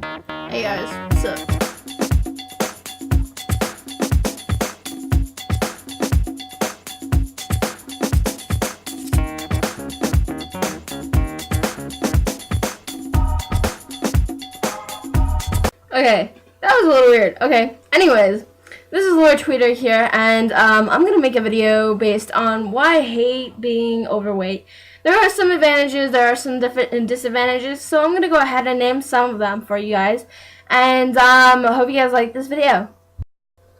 Hey guys, what's up? Okay, that was a little weird. Okay, anyways, this is Lord Tweeter here, and I'm gonna make a video based on why I hate being overweight. There are some advantages, there are some disadvantages, so I'm gonna go ahead and name some of them for you guys, and I hope you guys like this video.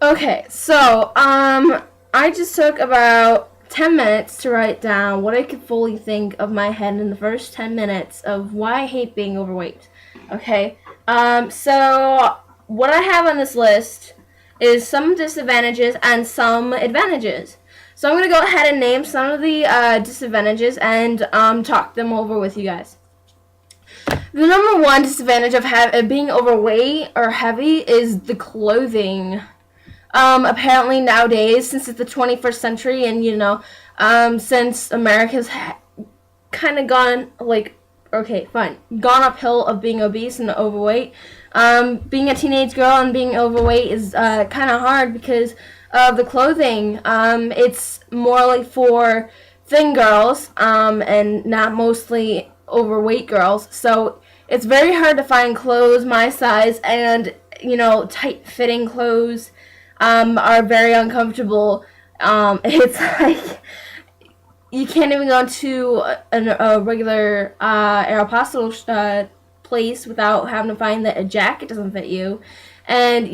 Okay, so I just took about 10 minutes to write down what I could fully think of my head in the first 10 minutes of why I hate being overweight. Okay, so what I have on this list is some disadvantages and some advantages. So I'm going to go ahead and name some of the disadvantages and talk them over with you guys. The number one disadvantage of being overweight or heavy is the clothing. Apparently nowadays, since it's the 21st century and, since America's kind of gone, gone uphill of being obese and overweight, being a teenage girl and being overweight is kind of hard because of the clothing. It's more like for thin girls and not mostly overweight girls. So it's very hard to find clothes my size, and, tight-fitting clothes are very uncomfortable. It's like you can't even go to a regular Aeropostale place without having to find that a jacket doesn't fit you. And,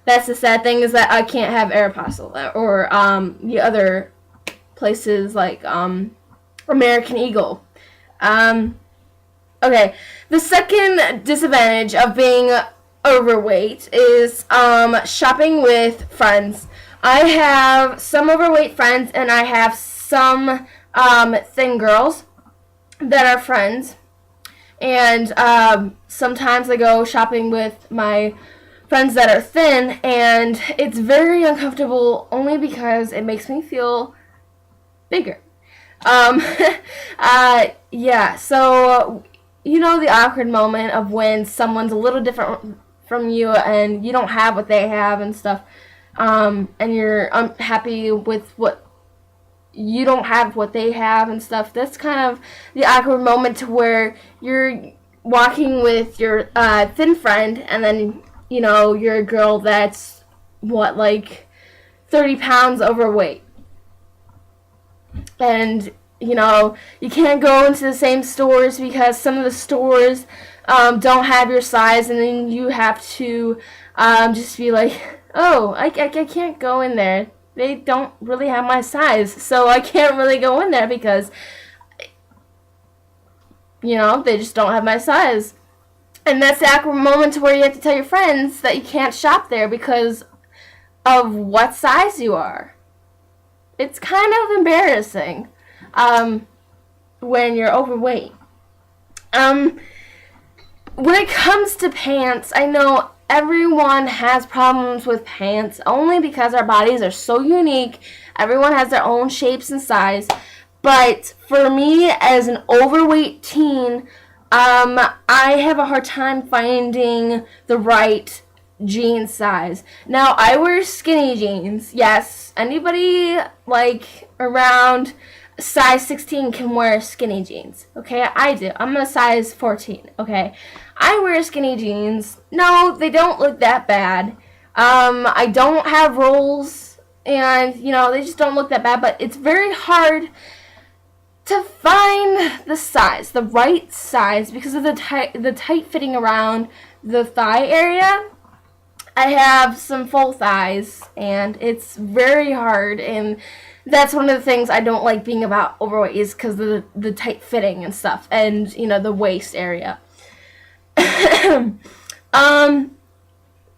that's the sad thing, is that I can't have Aeropostale or the other places like American Eagle. Okay, the second disadvantage of being overweight is shopping with friends. I have some overweight friends and I have some thin girls that are friends, and sometimes I go shopping with my friends that are thin, and it's very uncomfortable only because it makes me feel bigger. Yeah, so the awkward moment of when someone's a little different from you and you don't have what they have and stuff, and you're unhappy with what you don't have what they have and stuff. That's kind of the awkward moment to where you're walking with your thin friend, and then you're a girl that's 30 pounds overweight, and you can't go into the same stores because some of the stores don't have your size, and then you have to just be like, oh, I can't go in there. They don't really have my size, so I can't really go in there because, they just don't have my size. And that's the awkward moment where you have to tell your friends that you can't shop there because of what size you are. It's kind of embarrassing when you're overweight. When it comes to pants, I know everyone has problems with pants only because our bodies are so unique. Everyone has their own shapes and size. But for me, as an overweight teen, I have a hard time finding the right jean size. Now, I wear skinny jeans. Yes, anybody around size 16 can wear skinny jeans. Okay, I do. I'm a size 14. Okay, I wear skinny jeans. No, they don't look that bad. I don't have rolls, and they just don't look that bad. But it's very hard to find the right size, because of the tight fitting around the thigh area. I have some full thighs, and it's very hard, and that's one of the things I don't like being about overweight, is because of the tight fitting and stuff, and the waist area.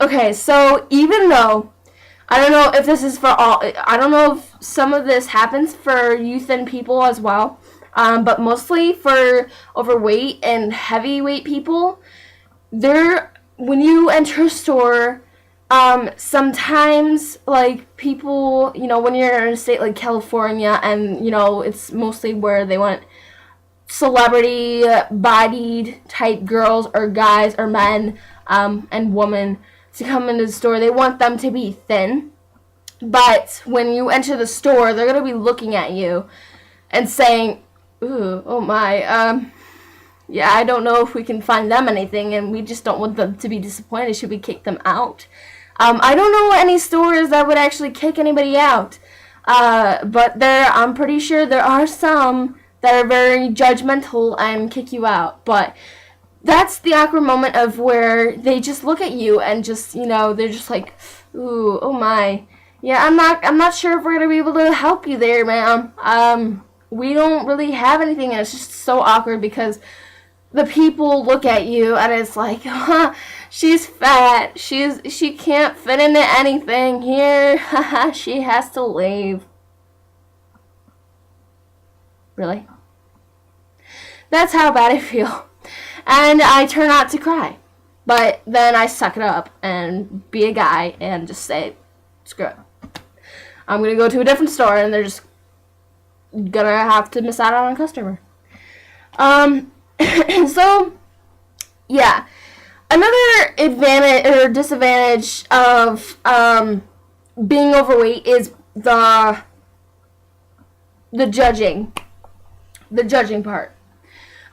Okay, so even though I don't know if this is for all, I don't know if some of this happens for you thin people as well, but mostly for overweight and heavyweight people, when you enter a store, sometimes people, when you're in a state like California, and it's mostly where they want celebrity bodied type girls or guys or men and women to come into the store. They want them to be thin. But when you enter the store, they're going to be looking at you and saying, ooh, oh my, yeah, I don't know if we can find them anything, and we just don't want them to be disappointed. Should we kick them out? I don't know any stores that would actually kick anybody out. But I'm pretty sure there are some that are very judgmental and kick you out. But that's the awkward moment of where they just look at you and just, they're just like, ooh, oh my. Yeah, I'm not sure if we're going to be able to help you there, ma'am. We don't really have anything, and it's just so awkward because the people look at you and it's like, she's fat. She can't fit into anything here. She has to leave. Really? That's how bad I feel. And I turn out to cry. But then I suck it up and be a guy and just say, screw it. I'm going to go to a different store, and they're just going to have to miss out on a customer. So, yeah. Another advantage or disadvantage of being overweight is the judging. The judging part.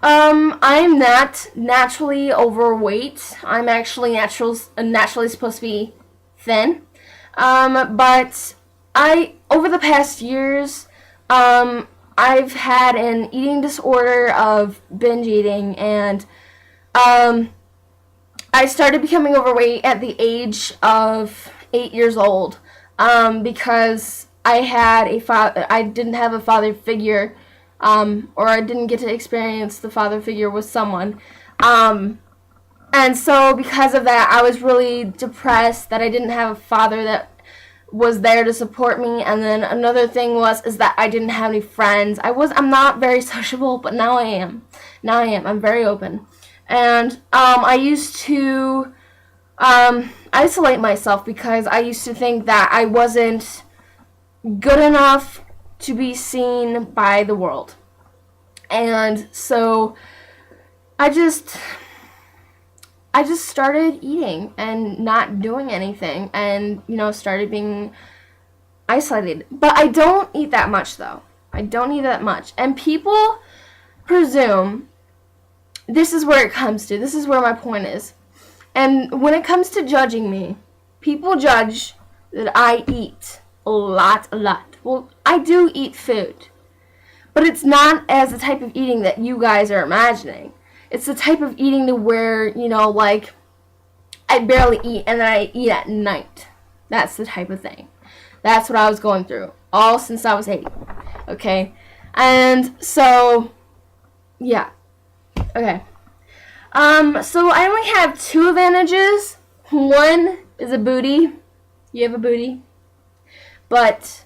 I'm not naturally overweight. I'm actually naturally supposed to be thin. But over the past years, I've had an eating disorder of binge eating, and I started becoming overweight at the age of 8 years old, because I didn't have a father figure, or I didn't get to experience the father figure with someone. And so because of that, I was really depressed that I didn't have a father that was there to support me. And then another thing is that I didn't have any friends. I'm not very sociable, but now I am. I'm very open. And I used to isolate myself because I used to think that I wasn't good enough to be seen by the world. And so I just started eating and not doing anything, and started being isolated. But I don't eat that much, though. I don't eat that much. And people presume, this is where it comes to. This is where my point is. And when it comes to judging me, people judge that I eat a lot. Well, I do eat food. But it's not as the type of eating that you guys are imagining. It's the type of eating to where, like, I barely eat and then I eat at night. That's the type of thing. That's what I was going through, all since I was 8. Okay? And so, yeah. Okay. So I only have 2 advantages. One is a booty. You have a booty. But,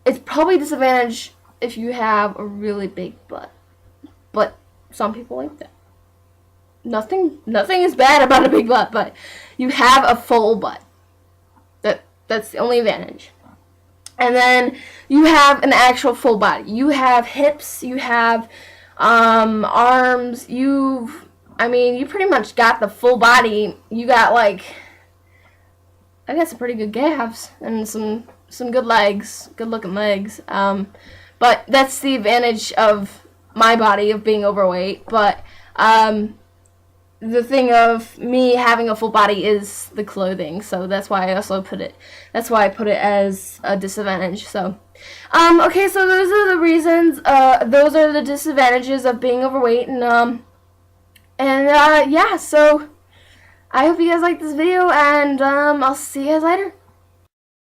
it's probably a disadvantage if you have a really big butt. But some people like that. Nothing is bad about a big butt, but you have a full butt. That's the only advantage. And then you have an actual full body. You have hips, you have arms, you pretty much got the full body. You got I got some pretty good calves and some good legs, good looking legs. But that's the advantage of my body of being overweight. But the thing of me having a full body is the clothing, so that's why I put it as a disadvantage. So okay, so those are the reasons, those are the disadvantages of being overweight. And yeah, so I hope you guys like this video, and I'll see you guys later.